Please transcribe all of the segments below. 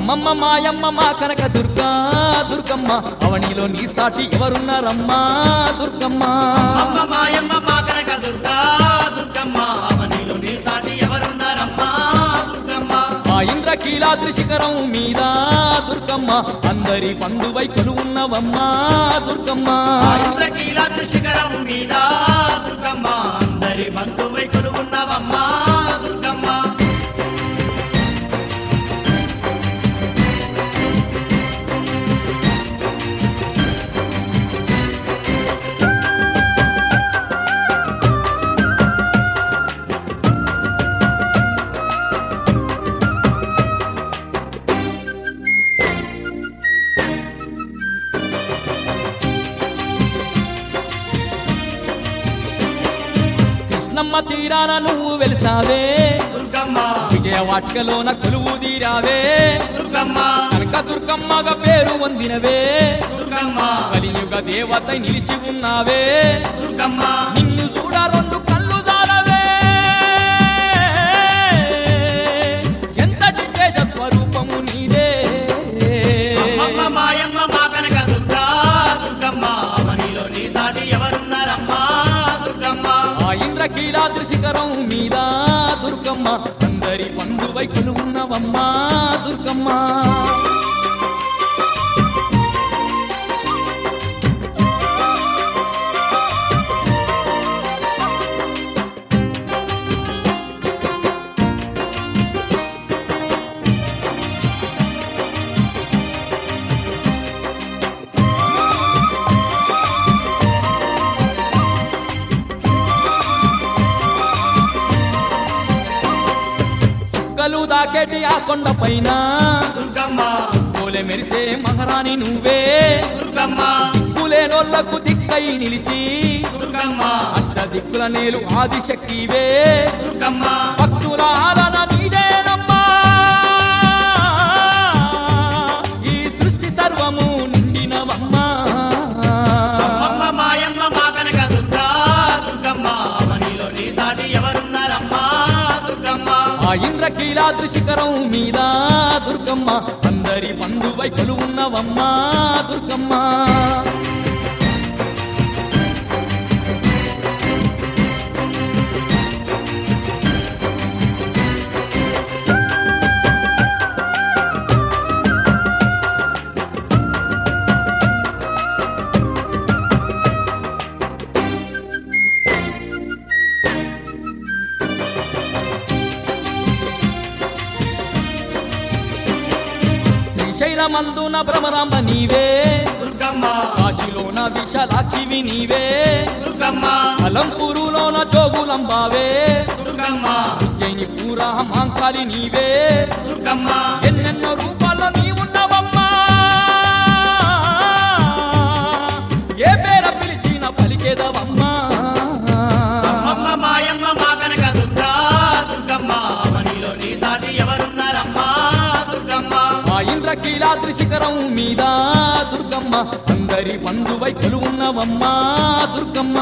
అమ్మమ్మ మాయమ్మ మా కనక దుర్గా దుర్గమ్మ అవనిలో నీ సాటి ఎవరున్నారమ్మా దుర్గమ్మ అమ్మ మాయమ్మ మా కనక దుర్గా దుర్గమ్మ అవనిలో నీ సాటి ఎవరున్నారమ్మా దుర్గమ్మ ఆ ఇంద్రకీలాద్రి శిఖరం మీద దుర్గమ్మ అందరి బంధువై కొలువున్నవమ్మా దుర్గమ్మ ఆ ఇంద్రకీలాద్రి శిఖరం మీద దుర్గమ్మ అందరి బంధువై కొలువున్నవమ్మా దుర్గమ్మ కృష్ణమ్మ తీరాన నువ్వు వెలిసావే దుర్గమ్మ విజయవాటికలోన కొలువు తీరావే దుర్గమ్మ కనక దుర్గమ్మగా పేరు పొందినవే దుర్గమ్మ కలియుగ దేవత నిలిచి ఉన్నావే దుర్గమ్మ నిన్ను చూడ రెండు కళ్ళు జాలవే ఎంతటి తేజ స్వరూపము నీదే అమ్మ మాయమ్మ మా కనక దుర్గా దుర్గమ్మ అవనిలో నీ సాటి ఎవరున్నారమ్మా దుర్గమ్మ ఆ ఇంద్రకీలాద్రి శిఖరం మీద దుర్గమ్మ అందరి బంధువై కొలువున్నవమ్మా దుర్గమ్మ చుక్కలు దాకేటి ఆ కొండ పైన దుర్గమ్మ కోలె మెరిసే మహారాణి నువ్వే దుర్గమ్మ దిక్కులేనోళ్లకు దిక్కై నిలిచి దుర్గమ్మ అష్ట దిక్కుల నేలు ఆదిశక్తివే దుర్గమ్మ భక్తుల ఆలన నీదేనమ్మా ఈ సృష్టి సర్వము నిండినవమ్మా అమ్మ మాయమ్మ మా కనక దుర్గా దుర్గమ్మ అవనిలో నీ సాటి ఎవరున్నారమ్మా దుర్గమ్మ ఆ ఇంద్రకీలాద్రి శిఖరం మీద దుర్గమ్మ అందరి బంధువై కొలువున్నవమ్మా దుర్గమ్మ శ్రీశైలమందున భ్రమరాంబ నీవే దుర్గమ్మ కాశీలోన విశాలాక్షివి నీవే దుర్గమ్మ అలంపూరులోన జోగులంబావే దుర్గమ్మ ఉజ్జయిని పూరా మాంకాలి నీవే దుర్గమ్మ ఎన్నెన్నో రూపాల్లో నీవున్నవమ్మా ఏ పేర పిలిచిన పలికేదవమ్మా అమ్మ మాయమ్మ మా కనక దుర్గా దుర్గమ్మ అవనిలో నీ సాటి ఎవరున్నారమ్మా దుర్గమ్మ ఆ ఇంద్రకీలాద్రి శిఖరం మీద దుర్గమ్మ అందరి బంధువై కొలువున్నవమ్మా దుర్గమ్మ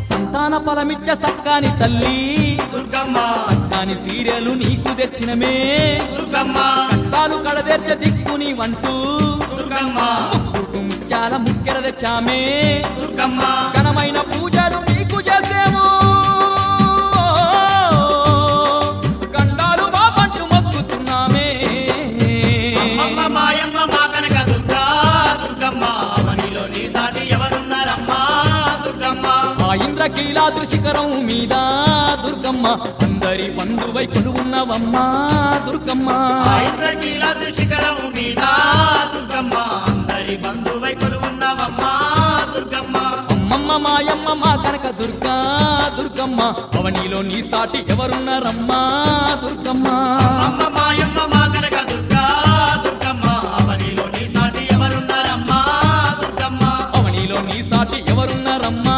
సంతాన ఫలమిచ్చ సక్కాని తల్లి దుర్గమ్మ సక్కాని సీరియలు నీకు తెచ్చినమే దుర్గమ్మ కష్టాలు కడదేర్చ దిక్కుని వంటూ దుర్గమ్మ ముత్యాల ముక్కెర తెచ్చామే దుర్గమ్మ ఘనమైన పూజలు నీకు చేసేము గండాలు మా పంటు మొక్కుతున్నామే అమ్మ మాయమ్మ మా కనక దుర్గా దుర్గమ్మ అవనిలో నీ సాటి ఎవరున్నారమ్మా దుర్గమ్మ ఆ ఇంద్రకీలాద్రి శిఖరం మీద దుర్గమ్మ అందరి బంధువై కొలువున్నవమ్మా దుర్గమ్మ ఆ ఇంద్రకీలాద్రి శిఖరం మీద దుర్గమ్మ అందరి బంధువై కొలువున్నవమ్మా దుర్గమ్మ అమ్మమ్మ మాయమ్మ మా కనక దుర్గా దుర్గమ్మ అవనిలో నీ సాటి ఎవరున్నారమ్మా దుర్గమ్మ అమ్మ మాయమ్మ మా కనక దుర్గా దుర్గమ్మ అవనిలో నీ సాటి ఎవరున్నారమ్మా దుర్గమ్మ ఎవరున్నారమ్మా